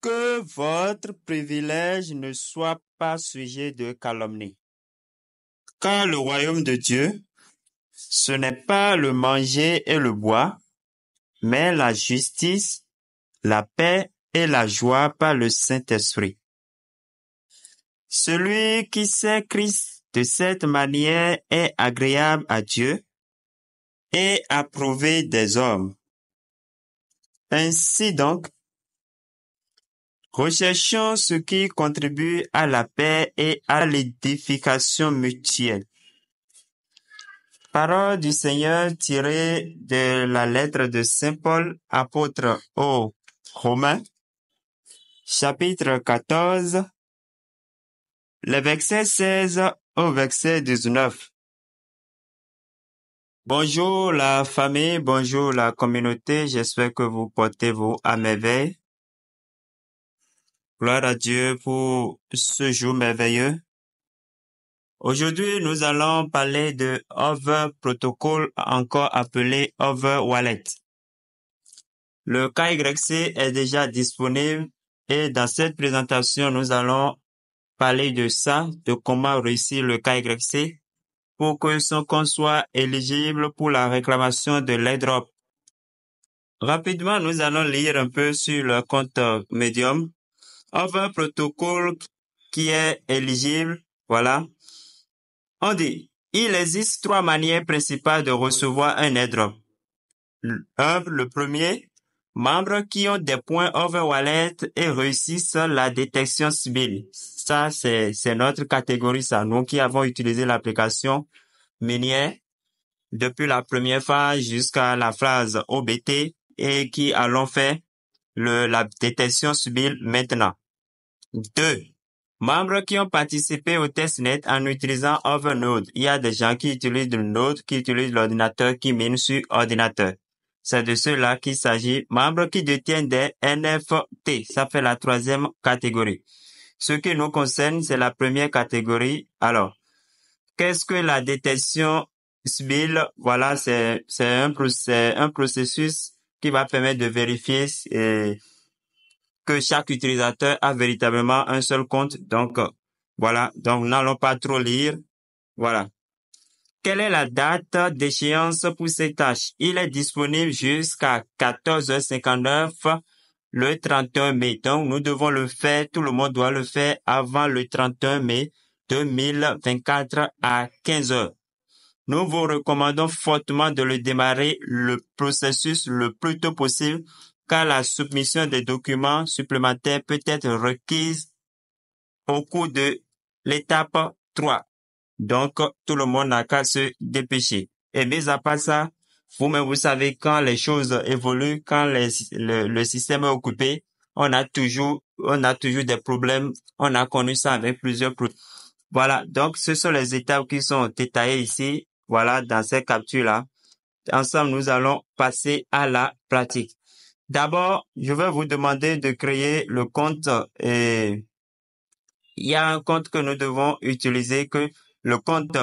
Que votre privilège ne soit pas sujet de calomnie. Car le royaume de Dieu, ce n'est pas le manger et le boire, mais la justice, la paix et la joie par le Saint-Esprit. Celui qui sait Christ de cette manière est agréable à Dieu et approuvé des hommes. Ainsi donc, recherchons ce qui contribue à la paix et à l'édification mutuelle. Parole du Seigneur tirée de la lettre de Saint Paul, apôtre aux Romains, chapitre 14, le verset 16 au verset 19. Bonjour la famille, bonjour la communauté, j'espère que vous portez-vous à merveille. Gloire à Dieu pour ce jour merveilleux. Aujourd'hui, nous allons parler de Hover Protocol, encore appelé Hover Wallet. Le KYC est déjà disponible et dans cette présentation, nous allons parler de ça, de comment réussir le KYC pour que son compte soit éligible pour la réclamation de l'airdrop. Rapidement, nous allons lire un peu sur le compte Medium. Hover Protocol qui est éligible, voilà. On dit, il existe 3 manières principales de recevoir un airdrop. Le premier, membres qui ont des points Hover Wallet et réussissent la détection civile. Ça, c'est notre catégorie, ça. Nous qui avons utilisé l'application minière depuis la première phase jusqu'à la phase OBT et qui allons faire la détection civile maintenant. 2. Membres qui ont participé au testnet en utilisant Overnode. Il y a des gens qui utilisent le Node, qui utilisent l'ordinateur, qui mine sur ordinateur. C'est de ceux-là qu'il s'agit. Membres qui détiennent des NFT. Ça fait la 3e catégorie. Ce qui nous concerne, c'est la première catégorie. Alors, qu'est-ce que la détection civile? Voilà, c'est un processus qui va permettre de vérifier que chaque utilisateur a véritablement un seul compte. Donc, voilà. Donc, n'allons pas trop lire. Voilà. Quelle est la date d'échéance pour ces tâches? Il est disponible jusqu'à 14h59 le 31 mai. Donc, nous devons le faire, tout le monde doit le faire avant le 31 mai 2024 à 15h. Nous vous recommandons fortement de le démarrer le processus le plus tôt possible car la submission des documents supplémentaires peut être requise au cours de l'étape 3. Donc, tout le monde n'a qu'à se dépêcher. Et mis à part ça, vous-même, vous savez, quand les choses évoluent, quand le système est occupé, on a toujours des problèmes. On a connu ça avec plusieurs problèmes. Voilà. Donc, ce sont les étapes qui sont détaillées ici. Voilà, dans ces captures-là. Ensemble, nous allons passer à la pratique. D'abord, je vais vous demander de créer le compte et il y a un compte que nous devons utiliser que le compte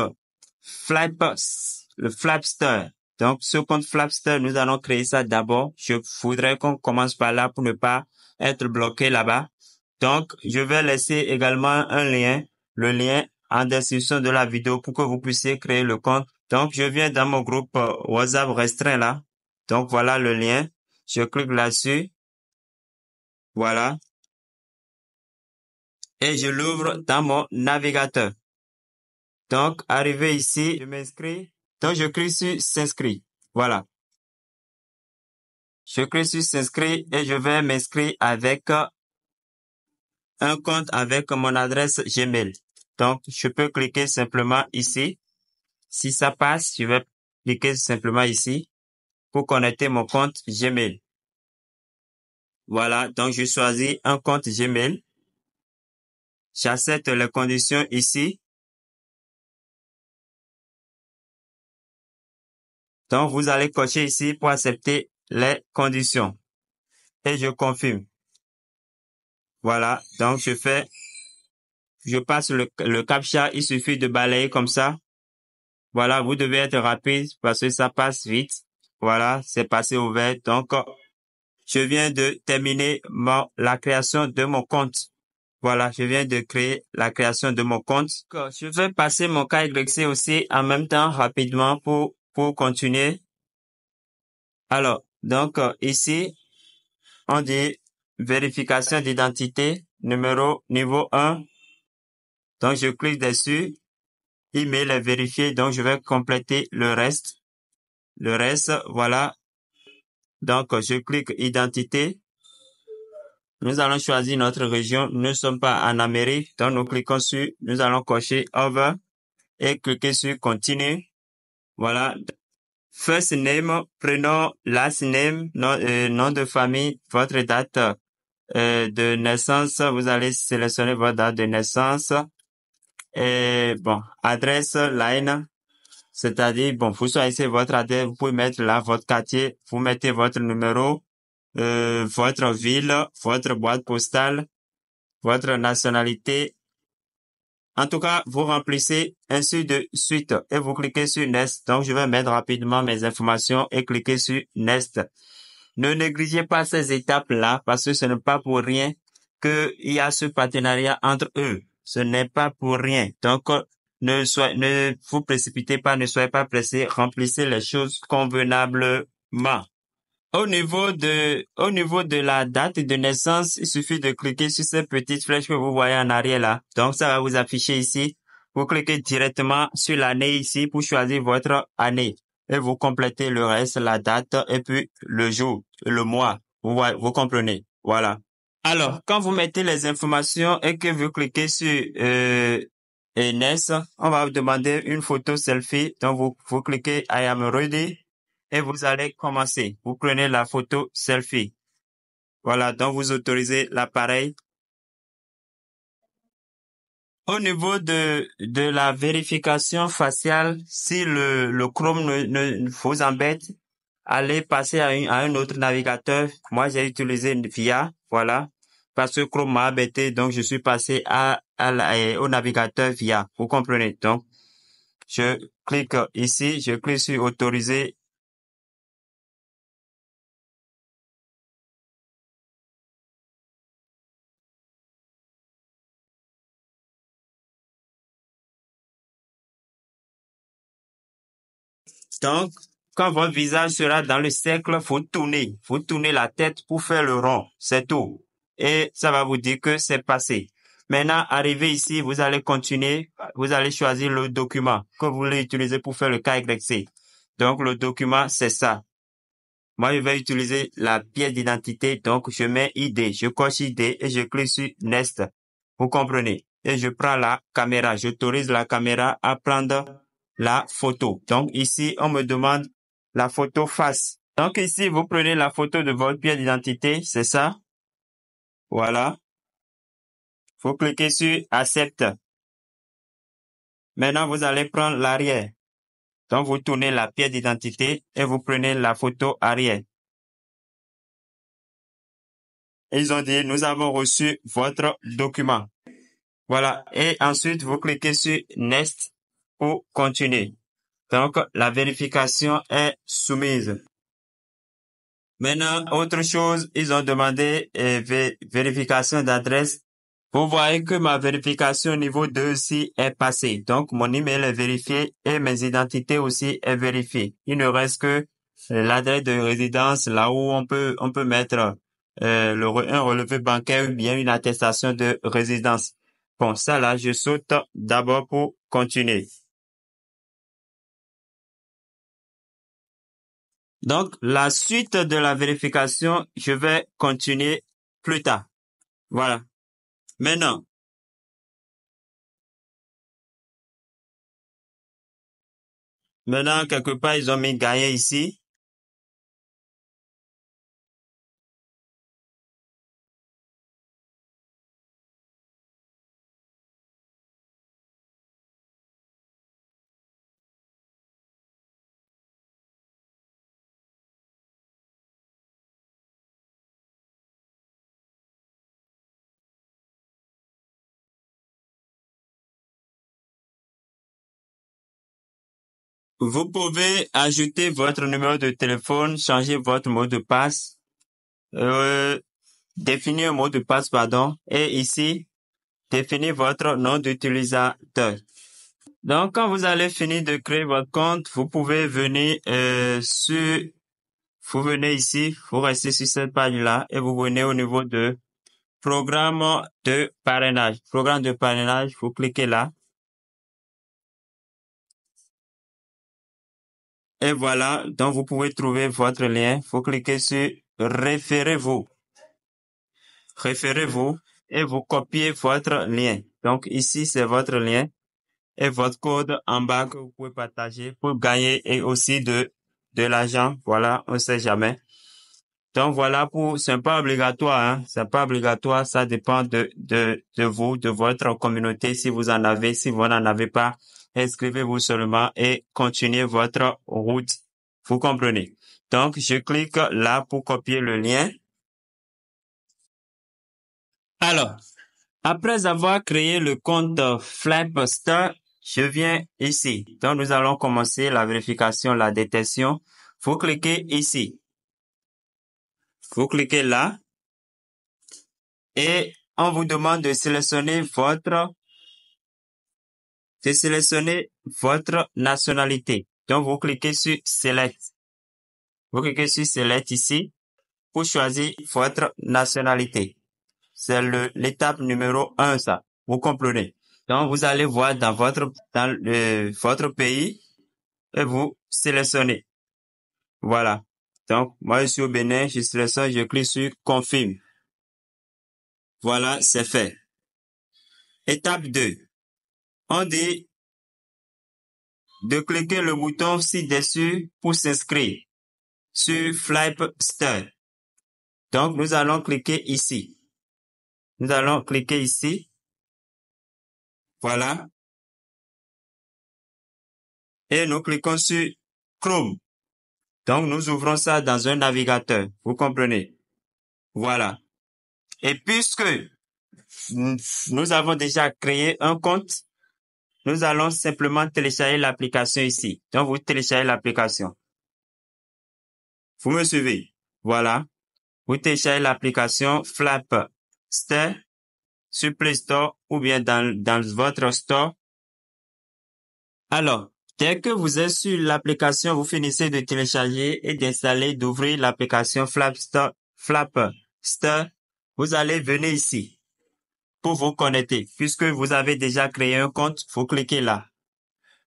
le Flapster. Donc, ce compte Flapster, nous allons créer ça d'abord. Je voudrais qu'on commence par là pour ne pas être bloqué là-bas. Donc, je vais laisser également un lien, le lien en description de la vidéo pour que vous puissiez créer le compte. Donc, je viens dans mon groupe WhatsApp restreint là. Donc, voilà le lien. Je clique là-dessus. Voilà. Et je l'ouvre dans mon navigateur. Donc, arrivé ici, je m'inscris. Donc, je clique sur s'inscrire. Voilà. Je clique sur s'inscrire et je vais m'inscrire avec un compte avec mon adresse Gmail. Donc, je peux cliquer simplement ici. Si ça passe, je vais cliquer simplement ici pour connecter mon compte Gmail. Voilà, donc je choisis un compte Gmail. J'accepte les conditions ici. Donc, vous allez cocher ici pour accepter les conditions. Et je confirme. Voilà, donc je passe le captcha, il suffit de balayer comme ça. Voilà, vous devez être rapide parce que ça passe vite. Voilà, c'est passé au vert. Donc, je viens de terminer la création de mon compte. Voilà, je viens de créer la création de mon compte. Je vais passer mon KYC aussi en même temps rapidement pour continuer. Alors, donc ici, on dit vérification d'identité, niveau 1. Donc, je clique dessus. Email est vérifié, donc je vais compléter le reste. Le reste, voilà. Donc, je clique identité. Nous allons choisir notre région. Nous ne sommes pas en Amérique, donc nous cliquons sur, nous allons cocher over et cliquer sur continue. Voilà. First name, prénom, last name, nom de famille, votre date de naissance. Vous allez sélectionner votre date de naissance. Et bon, adresse line, c'est-à-dire, bon, vous choisissez votre adresse, vous pouvez mettre là votre quartier, vous mettez votre numéro, votre ville, votre boîte postale, votre nationalité. En tout cas, vous remplissez ainsi de suite et vous cliquez sur Next. Donc, je vais mettre rapidement mes informations et cliquer sur Next. Ne négligez pas ces étapes-là parce que ce n'est pas pour rien qu'il y a ce partenariat entre eux. Ce n'est pas pour rien. Donc, ne vous précipitez pas, ne soyez pas pressés, remplissez les choses convenablement. Au niveau de la date de naissance, il suffit de cliquer sur ces petites flèches que vous voyez en arrière là. Donc, ça va vous afficher ici. Vous cliquez directement sur l'année ici pour choisir votre année. Et vous complétez le reste, la date et puis le jour, le mois. Vous comprenez. Voilà. Alors, quand vous mettez les informations et que vous cliquez sur Next, on va vous demander une photo selfie. Donc, vous cliquez I am ready et vous allez commencer. Vous prenez la photo selfie. Voilà, donc vous autorisez l'appareil. Au niveau de la vérification faciale, si le Chrome ne vous embête, allez passer à un autre navigateur. Moi, j'ai utilisé VIA, voilà, parce que Chrome m'a embêté, donc je suis passé au navigateur VIA. Vous comprenez? Donc, je clique ici, je clique sur autoriser. Donc, quand votre visage sera dans le cercle, vous tournez la tête pour faire le rond, c'est tout. Et ça va vous dire que c'est passé. Maintenant, arrivé ici, vous allez continuer, vous allez choisir le document que vous voulez utiliser pour faire le KYC. Donc, le document, c'est ça. Moi, je vais utiliser la pièce d'identité, donc je mets ID, je coche ID et je clique sur Next. Vous comprenez? Et je prends la caméra, j'autorise la caméra à prendre la photo. Donc ici, on me demande la photo face. Donc ici, vous prenez la photo de votre pièce d'identité, c'est ça? Voilà. Vous cliquez sur Accepte. Maintenant, vous allez prendre l'arrière. Donc vous tournez la pièce d'identité et vous prenez la photo arrière. Ils ont dit, nous avons reçu votre document. Voilà. Et ensuite, vous cliquez sur Next pour continuer. Donc, la vérification est soumise. Maintenant, autre chose, ils ont demandé vérification d'adresse. Vous voyez que ma vérification niveau 2 aussi est passée. Donc, mon email est vérifié et mes identités aussi est vérifiées. Il ne reste que l'adresse de résidence, là où on peut mettre un relevé bancaire ou bien une attestation de résidence. Bon, ça là, je saute d'abord pour continuer. Donc, la suite de la vérification, je vais continuer plus tard. Voilà. Maintenant, quelque part, ils ont mis gagner ici. Vous pouvez ajouter votre numéro de téléphone, changer votre mot de passe. définir un mot de passe, pardon, et ici, définir votre nom d'utilisateur. Donc, quand vous allez finir de créer votre compte, vous pouvez venir vous venez ici, vous restez sur cette page-là et vous venez au niveau de programme de parrainage. Programme de parrainage, vous cliquez là. Et voilà, donc vous pouvez trouver votre lien. Vous cliquez sur référez-vous. Référez-vous et vous copiez votre lien. Donc ici, c'est votre lien et votre code en bas que vous pouvez partager pour gagner et aussi de l'argent. Voilà, on sait jamais. Donc voilà c'est pas obligatoire, hein. C'est pas obligatoire. Ça dépend de vous, de votre communauté. Si vous en avez, si vous n'en avez pas, inscrivez-vous seulement et continuez votre route. Vous comprenez? Donc, je clique là pour copier le lien. Alors, après avoir créé le compte Flipster, je viens ici. Donc, nous allons commencer la vérification, la détection. Vous cliquez ici. Vous cliquez là. Et on vous demande de sélectionner votre nationalité. Donc, vous cliquez sur Select. Vous cliquez sur Select ici pour choisir votre nationalité. C'est l'étape numéro 1, ça. Vous comprenez? Donc, vous allez voir dans votre pays et vous sélectionnez. Voilà. Donc, moi, je suis au Bénin, je sélectionne, je clique sur Confirme. Voilà, c'est fait. Étape 2. On dit de cliquer le bouton ci-dessus pour s'inscrire sur Flipster. Donc, nous allons cliquer ici. Nous allons cliquer ici. Voilà. Et nous cliquons sur Chrome. Donc, nous ouvrons ça dans un navigateur. Vous comprenez? Voilà. Et puisque nous avons déjà créé un compte, nous allons simplement télécharger l'application ici. Donc, vous téléchargez l'application. Vous me suivez? Voilà. Vous téléchargez l'application Flipster sur Play Store ou bien dans votre store. Alors, dès que vous êtes sur l'application, vous finissez de télécharger et d'installer, d'ouvrir l'application Flipster, vous allez venir ici pour vous connecter. Puisque vous avez déjà créé un compte, vous cliquez là.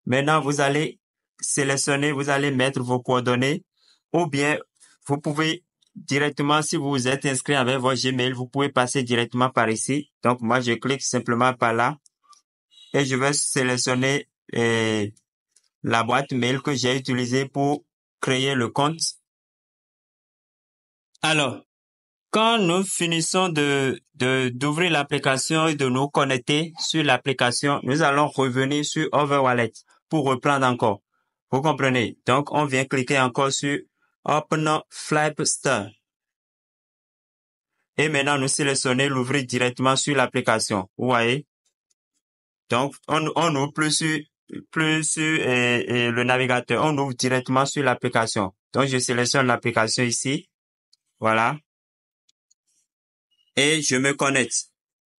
Maintenant, vous allez sélectionner, vous allez mettre vos coordonnées ou bien vous pouvez directement, si vous vous êtes inscrit avec votre Gmail, vous pouvez passer directement par ici. Donc, moi, je clique simplement par là et je vais sélectionner la boîte mail que j'ai utilisée pour créer le compte. Alors, quand nous finissons d'ouvrir l'application et de nous connecter sur l'application, nous allons revenir sur Overwallet pour reprendre encore. Vous comprenez? Donc, on vient cliquer encore sur Open Flipster. Et maintenant, nous sélectionnons l'ouvrir directement sur l'application. Vous voyez? Donc, on ouvre plus sur le navigateur. On ouvre directement sur l'application. Donc, je sélectionne l'application ici. Voilà. Et je me connecte.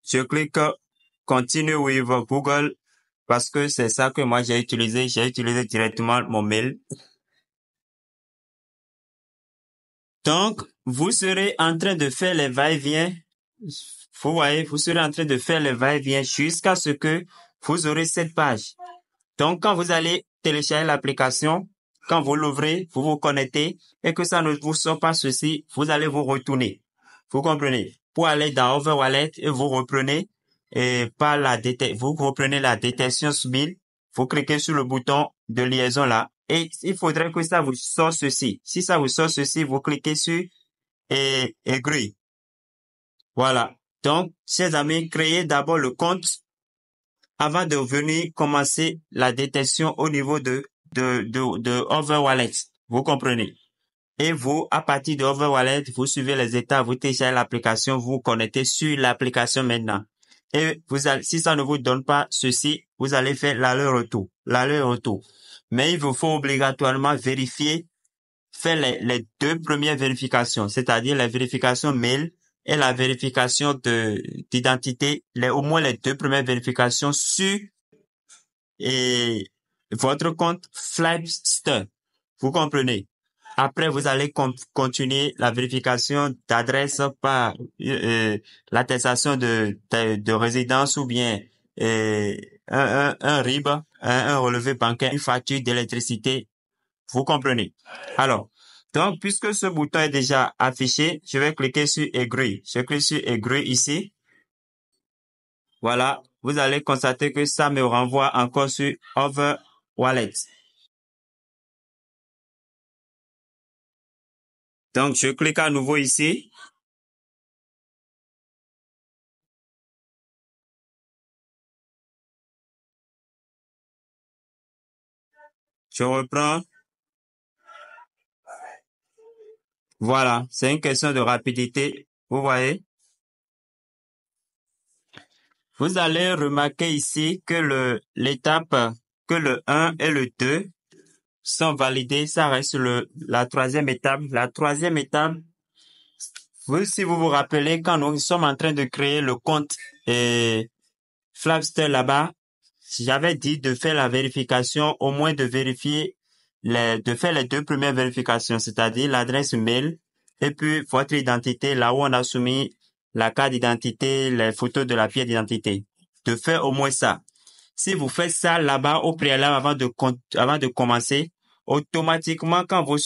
Je clique Continue with Google parce que c'est ça que moi j'ai utilisé. J'ai utilisé directement mon mail. Donc, vous serez en train de faire les va-et-vient. Vous voyez, vous serez en train de faire les va-et-vient jusqu'à ce que vous aurez cette page. Donc, quand vous allez télécharger l'application, quand vous l'ouvrez, vous vous connectez et que ça ne vous sort pas ceci, vous allez vous retourner. Vous comprenez? Pour aller dans Overwallet et vous reprenez vous reprenez la détection mobile, vous cliquez sur le bouton de liaison là et il faudrait que ça vous sorte ceci. Si ça vous sort ceci, vous cliquez sur Agree. Voilà. Donc, chers amis, créez d'abord le compte avant de venir commencer la détection au niveau de Overwallet. Vous comprenez? Et vous, à partir de Overwallet, vous suivez les étapes, vous téléchargez l'application, vous vous connectez sur l'application maintenant. Et si ça ne vous donne pas ceci, vous allez faire l'aller-retour. Mais il vous faut obligatoirement vérifier fait les deux premières vérifications, c'est-à-dire la vérification mail et la vérification d'identité, au moins les deux premières vérifications sur votre compte Flipster. Vous comprenez? Après, vous allez continuer la vérification d'adresse par l'attestation de résidence ou bien un RIB, un relevé bancaire, une facture d'électricité. Vous comprenez? Alors, donc, puisque ce bouton est déjà affiché, je vais cliquer sur Agree. Je clique sur Agree ici. Voilà, vous allez constater que ça me renvoie encore sur Other Wallet. Donc, je clique à nouveau ici. Je reprends. Voilà, c'est une question de rapidité. Vous voyez? Vous allez remarquer ici que l'étape, que le 1 et le 2 sont validés. Ça reste la troisième étape. La troisième étape, si vous vous rappelez, quand nous sommes en train de créer le compte Flapster là-bas, j'avais dit de faire la vérification, au moins de vérifier de faire les deux premières vérifications, c'est-à-dire l'adresse mail et puis votre identité, là où on a soumis la carte d'identité, les photos de la pièce d'identité. De faire au moins ça. Si vous faites ça là-bas au préalable avant de commencer, automatiquement, quand vous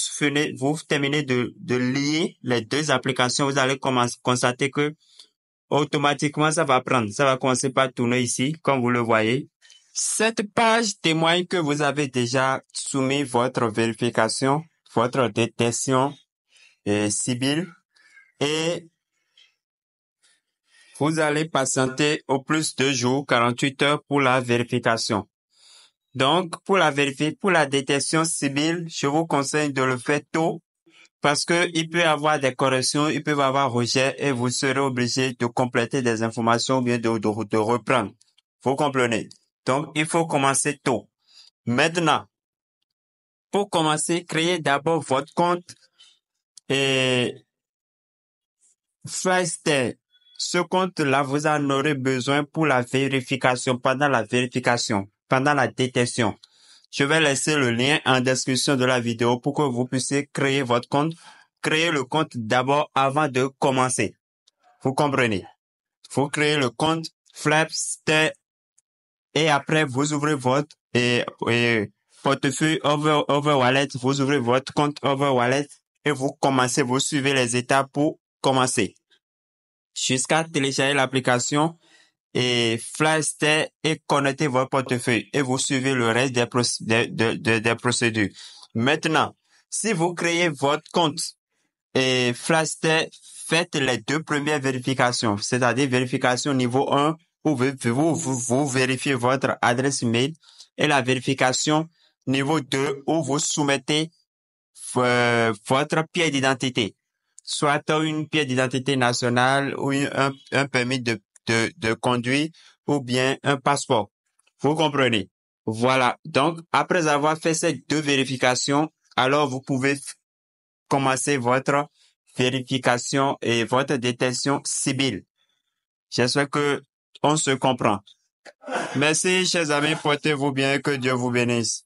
terminez de lier les deux applications, vous allez constater que automatiquement, ça va commencer par tourner ici, comme vous le voyez. Cette page témoigne que vous avez déjà soumis votre vérification, votre détection civile et vous allez patienter au plus 2 jours, 48 heures pour la vérification. Donc, pour la détection civile, je vous conseille de le faire tôt parce que il peut y avoir des corrections, il peut y avoir rejet et vous serez obligé de compléter des informations ou bien de reprendre. Vous comprenez? Donc, il faut commencer tôt. Maintenant, pour commencer, créez d'abord votre compte et Flipster. Ce compte-là, vous en aurez besoin pour la vérification, pendant la détection. Je vais laisser le lien en description de la vidéo pour que vous puissiez créer votre compte. Créez le compte d'abord avant de commencer. Vous comprenez? Vous créez le compte Flipster et après vous ouvrez votre portefeuille Over Wallet. Vous ouvrez votre compte Over Wallet et vous commencez, vous suivez les étapes pour commencer. Jusqu'à télécharger l'application et Flipster et connecter votre portefeuille et vous suivez le reste des procédures. Maintenant, si vous créez votre compte et Flipster, faites les deux premières vérifications, c'est-à-dire vérification niveau 1 où vous vérifiez votre adresse email et la vérification niveau 2 où vous soumettez votre pièce d'identité, soit une pièce d'identité nationale ou un permis de conduire ou bien un passeport. Vous comprenez? Voilà. Donc, après avoir fait ces deux vérifications, alors vous pouvez commencer votre vérification et votre détection civile. J'espère que on se comprend. Merci, chers amis, portez-vous bien, que Dieu vous bénisse.